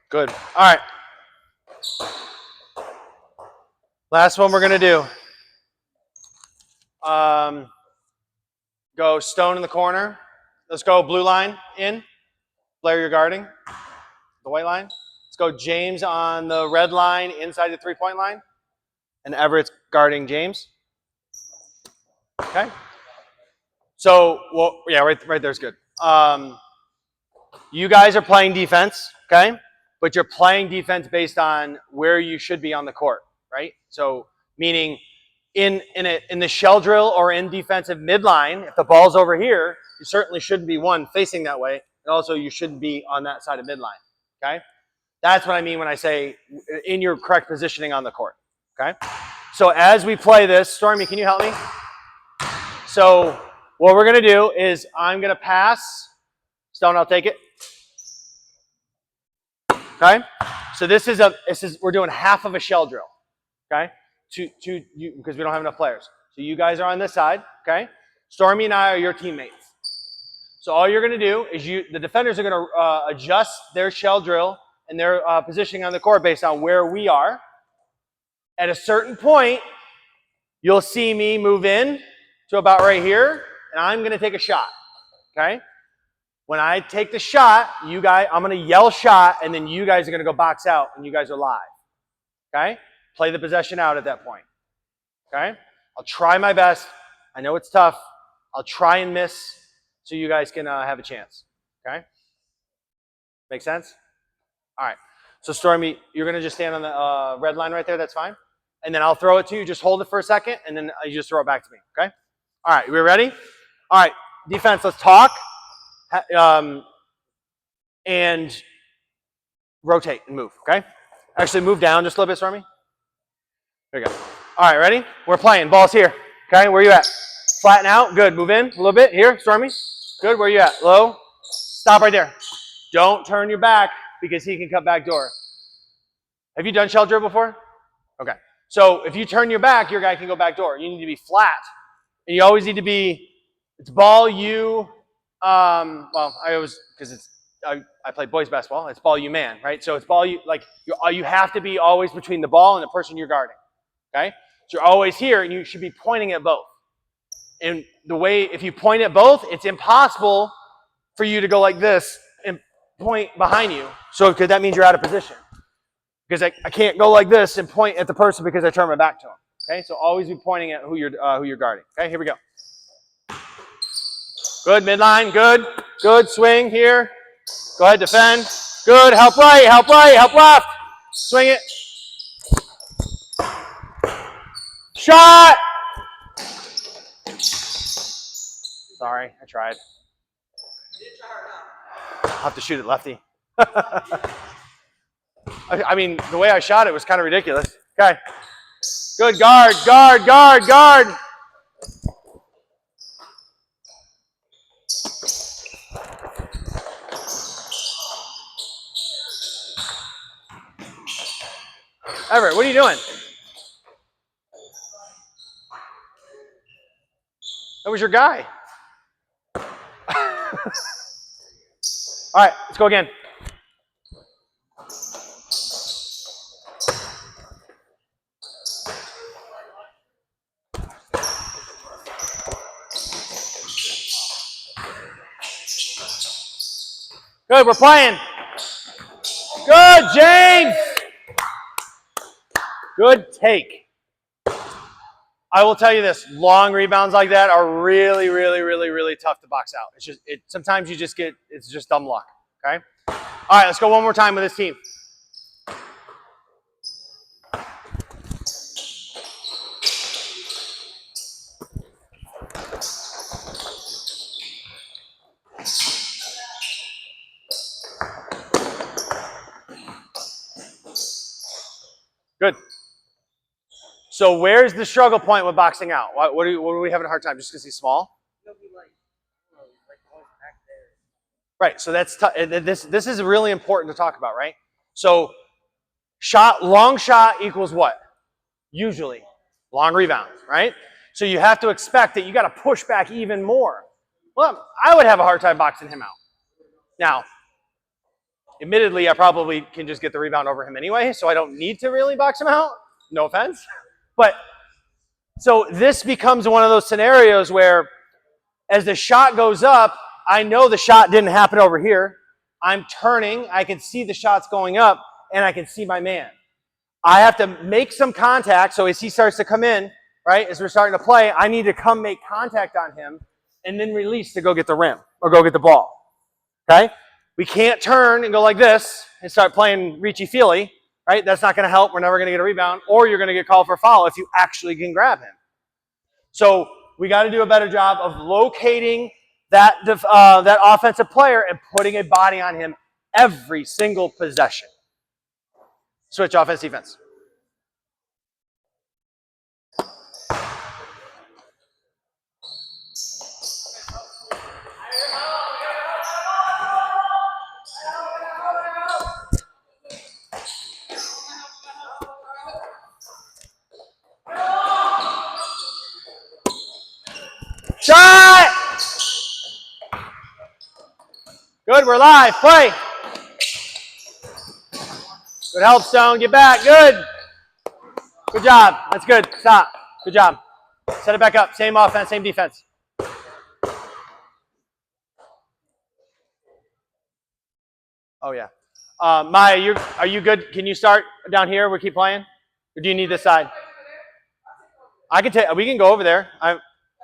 Good. All right. Last one we're going to do. Go stone in the corner. Let's go blue line in. Blair, you're guarding the white line. Let's go James on the red line inside the three-point line. And Everett's guarding James. Okay. So, well, yeah, right there's good. You guys are playing defense, okay? But you're playing defense based on where you should be on the court, right? So, meaning in the shell drill or in defensive midline, if the ball's over here, you certainly shouldn't be facing that way, and also you shouldn't be on that side of midline, okay? That's what I mean when I say in your correct positioning on the court, okay? So as we play this, Stormy, can you help me? So what we're going to do is I'm going to pass Stone, I'll take it. Okay? So we're doing half of a shell drill. Okay? Because we don't have enough players. So you guys are on this side, okay? Stormy and I are your teammates. So all you're going to do is the defenders are going to adjust their shell drill and their positioning on the court based on where we are. At a certain point, you'll see me move in to about right here, and I'm going to take a shot, okay? When I take the shot, I'm going to yell shot, and then you guys are going to go box out, and you guys are live, okay? Play the possession out at that point, okay? I'll try my best. I know it's tough. I'll try and miss so you guys can have a chance, okay? Make sense? All right. So Stormy, you're going to just stand on the red line right there. That's fine. And then I'll throw it to you. Just hold it for a second, and then you just throw it back to me, okay? All right. We ready? All right. Defense, let's talk. And rotate and move, okay? Actually, move down just a little bit, Stormy. There you go. All right, ready? We're playing. Ball's here, okay? Where you at? Flatten out. Good. Move in a little bit. Here, Stormy. Good. Where you at? Low. Stop right there. Don't turn your back because he can cut back door. Have you done shell drill before? Okay. So if you turn your back, your guy can go back door. You need to be flat. And you always need to be, it's ball you, well, I always, because I play boys basketball, it's ball you man, right? So it's ball you, like, you have to be always between the ball and the person you're guarding, okay? So you're always here, and you should be pointing at both. And the way, if you point at both, it's impossible for you to go like this and point behind you. So, because that means you're out of position. Because I can't go like this and point at the person because I turn my back to them. Okay, so always be pointing at who you're guarding. Okay, here we go. Good, midline, good. Good, swing here. Go ahead, defend. Good, help right, help left. Swing it. Shot! Sorry, I tried. I'll have to shoot it lefty. I mean, the way I shot it was kind of ridiculous. Okay. Good, guard. Everett, what are you doing? That was your guy. All right, let's go again. Good, we're playing. Good, James. Good take. I will tell you this, long rebounds like that are really, really, really, really tough to box out. It's just, sometimes you just get, it's just dumb luck, okay? All right, let's go one more time with this team. Good. So where's the struggle point with boxing out? What are we having a hard time? Just because he's small? Right. So that's this is really important to talk about, right? So long shot equals what? Usually long rebound, right? So you have to expect that you got to push back even more. Well, I would have a hard time boxing him out. Now, admittedly, I probably can just get the rebound over him anyway, so I don't need to really box him out. No offense. But so this becomes one of those scenarios where as the shot goes up, I know the shot didn't happen over here. I'm turning, I can see the shots going up, and I can see my man. I have to make some contact, so as he starts to come in, right, as we're starting to play, I need to come make contact on him and then release to go get the rim or go get the ball, okay? We can't turn and go like this and start playing reachy-feely, right? That's not going to help. We're never going to get a rebound, or you're going to get called for a foul if you actually can grab him. So we got to do a better job of locating that offensive player and putting a body on him every single possession. Switch offense, defense. Good, we're live. Play. Good help, Stone. Get back. Good. Good job. That's good. Stop. Good job. Set it back up. Same offense, same defense. Oh, yeah. Maya, are you good? Can you start down here? We keep playing? Or do you need this side? I can take. We can go over there.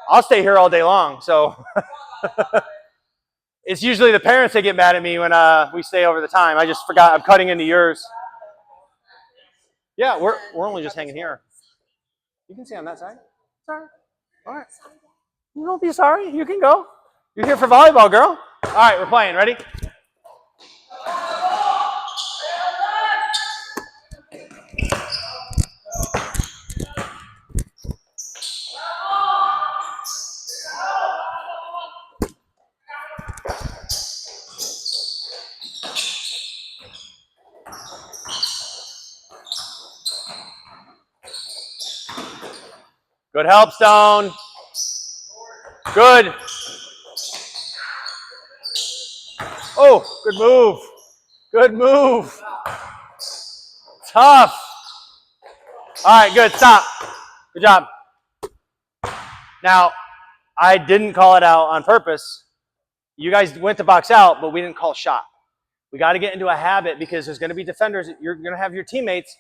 I'll stay here all day long. So it's usually the parents that get mad at me when we stay over the time. I just forgot. I'm cutting into yours. Yeah, we're only just hanging here. You can stay on that side. Sorry. All right. You don't be sorry. You can go. You're here for volleyball, girl. All right, we're playing. Ready? Good help, Stone. Good. Oh, good move. Good move. Tough. All right, good. Stop. Good job. Now, I didn't call it out on purpose. You guys went to box out, but we didn't call shot. We got to get into a habit because there's going to be defenders. You're going to have your teammates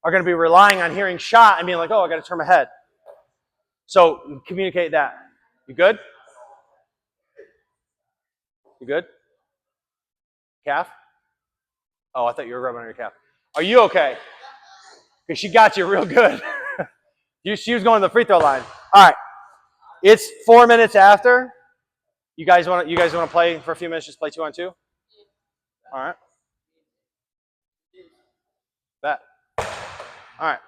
are going to be relying on hearing shot and being like, oh, I got to turn my head. So communicate that. You good? You good? Calf? Oh, I thought you were rubbing on your calf. Are you okay? Because she got you real good. She was going to the free throw line. All right. It's 4 minutes after. You guys want to play for a few minutes? Just play 2-on-2. All right. That. All right.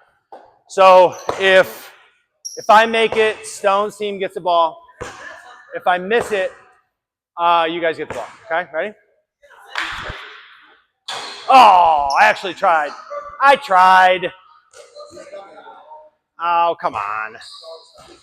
So if I make it, Stone's team gets the ball. If I miss it, you guys get the ball. Okay, ready? Oh, I actually tried. I tried. Oh, come on.